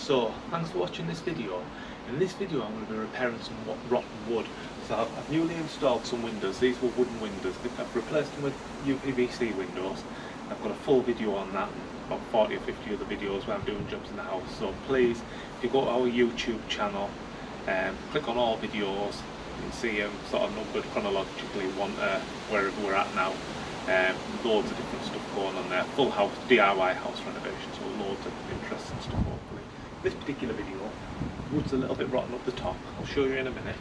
So, thanks for watching this video. In this video I'm going to be repairing some rotten wood. So I've newly installed some windows. These were wooden windows. I've replaced them with UPVC windows. I've got a full video on that, about 40 or 50 other videos where I'm doing jobs in the house. So please, if you go to our YouTube channel, click on all videos, you can see them sort of numbered chronologically, wherever we're at now. Loads of different stuff going on there. Full house, DIY house renovation, so loads of interesting stuff hopefully. This particular video, wood's a little bit rotten up the top. I'll show you in a minute.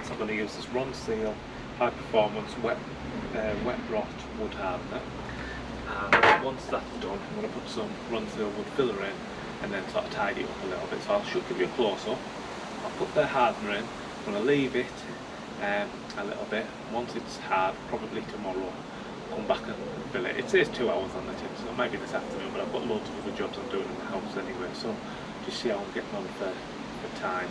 So I'm going to use this Ronseal high performance wet rot wood hardener. And once that's done, I'm going to put some Ronseal wood filler in and then sort of tidy it up a little bit. So I'll give you a close up. I'll put the hardener in. I'm going to leave it a little bit. Once it's hard, probably tomorrow, come back and fill it. It says 2 hours on the tin, so it might be this afternoon, but I've got loads of other jobs I'm doing in the house anyway, so just see how I'm getting on for time.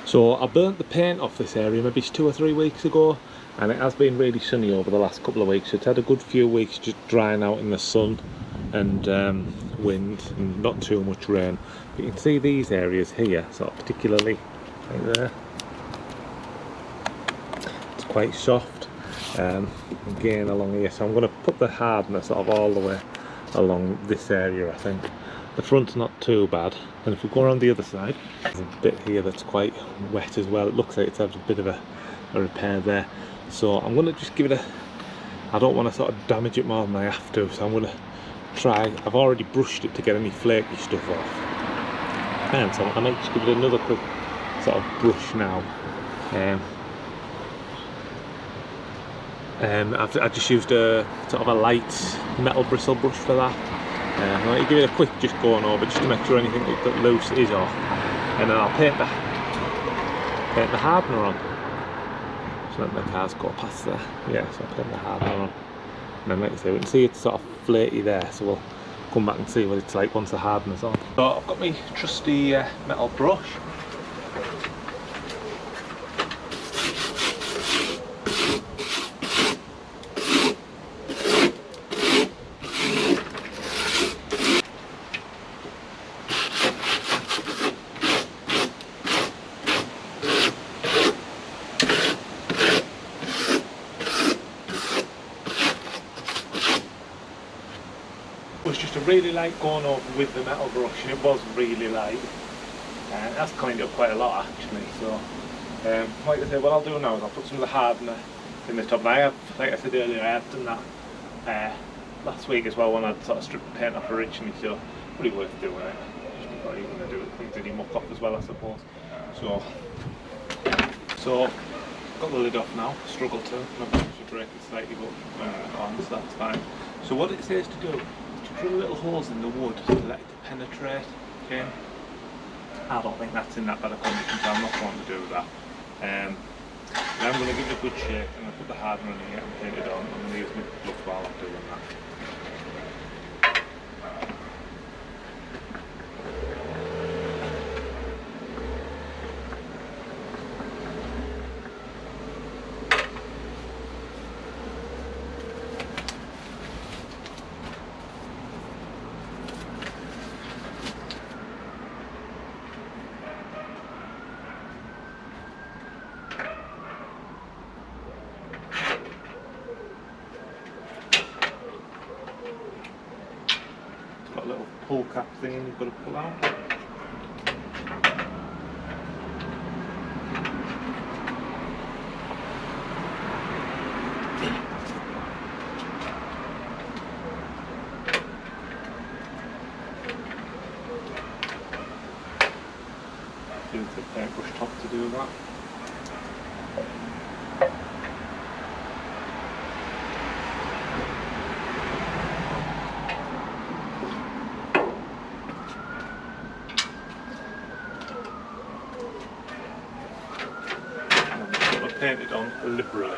So I burnt the paint off this area maybe 2 or 3 weeks ago, and it has been really sunny over the last couple of weeks. It's had a good few weeks just drying out in the sun and wind and not too much rain. But you can see these areas here, sort of particularly right there, it's quite soft. Again along here, so I'm going to put the hardener sort of all the way along this area. I think the front's not too bad, and if we go around the other side, there's a bit here that's quite wet as well. It looks like it's had a bit of a repair there, so I'm going to just give it I don't want to sort of damage it more than I have to, so I'm going to try. I've already brushed it to get any flaky stuff off, and so I might just give it another quick sort of brush now. I just used a sort of a light metal bristle brush for that. I might give it a quick just going over just to make sure anything that loose is off, and then I'll paint the hardener on. Just let the cars go past there. Yeah, so I'll paint the hardener on, and then like I say, we can see it's sort of flaky there, so we'll come back and see what it's like once the hardener's on. So I've got my trusty metal brush. Was just a really light going over with the metal brush, and it was really light, and that's cleaned up quite a lot actually. So like I said, what I'll do now is I'll put some of the hardener in the top, and I have, like I said earlier, I have done that last week as well when I'd sort of stripped the paint off originally, so pretty worth doing it just before you're going to do it. Cleans any muck off as well, I suppose. So got the lid off now. Struggle to, maybe I should break it slightly, but on, so that's fine. So what it says to do, drill little holes in the wood to let it penetrate in. I don't think that's in that bad a condition, so I'm not going to do that. Then I'm going to give it a good shake, and I'll put the hardener in here and paint it on. I'm going to use my glove while I'm doing that. A little pull cap thing you've got to pull out. Use the paintbrush top to do that. Paint it on liberally.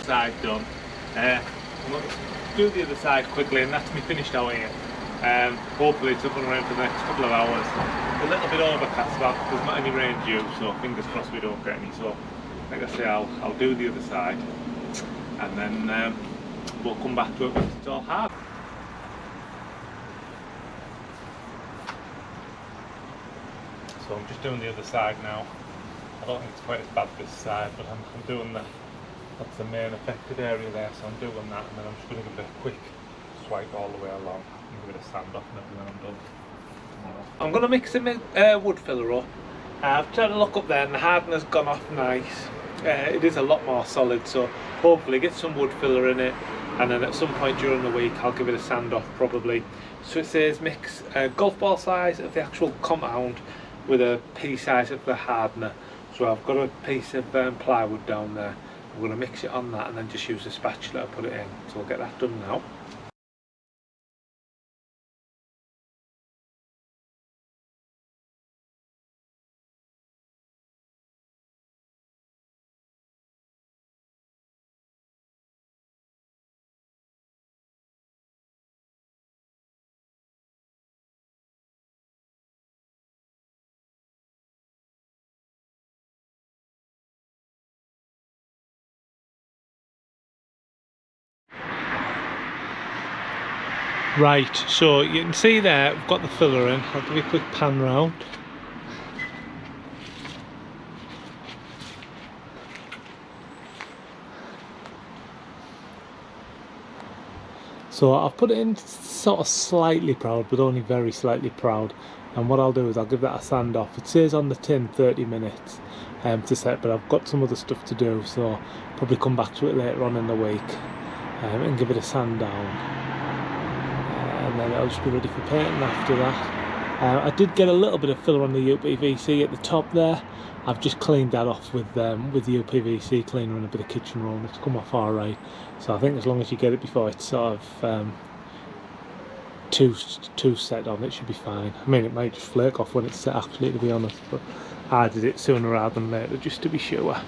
side done. I'm going to do the other side quickly, and that's me finished out here. Hopefully it's up and around for the next couple of hours. A little bit overcast, but there's not any rain due, so fingers crossed we don't get any. So like I say, I'll do the other side, and then we'll come back to it once it's all hard. So I'm just doing the other side now. I don't think it's quite as bad this side, but I'm doing that's the main affected area there, so I'm doing that, and then I'm just going to give it a quick swipe all the way along and give it a sand off and everything I'm done. I'm going to mix the wood filler up. I've tried to look up there and the hardener's gone off nice. It is a lot more solid, so hopefully get some wood filler in it, and then at some point during the week I'll give it a sand off probably. So it says mix golf ball size of the actual compound with a pea size of the hardener. So I've got a piece of plywood down there. I'm going to mix it on that and then just use a spatula to put it in. So I'll get that done now. Right, so you can see there, I've got the filler in. I'll give you a quick pan round. So I've put it in sort of slightly proud, but only very slightly proud. And what I'll do is I'll give that a sand off. It says on the tin 30 minutes to set, but I've got some other stuff to do, so probably come back to it later on in the week and give it a sand down. And then it'll just be ready for painting after that. I did get a little bit of filler on the UPVC at the top there. I've just cleaned that off with the UPVC cleaner and a bit of kitchen roll, and it's come off alright. So I think as long as you get it before it's sort of too set on, it should be fine. I mean, it might just flake off when it's set actually, to be honest, but I did it sooner rather than later just to be sure.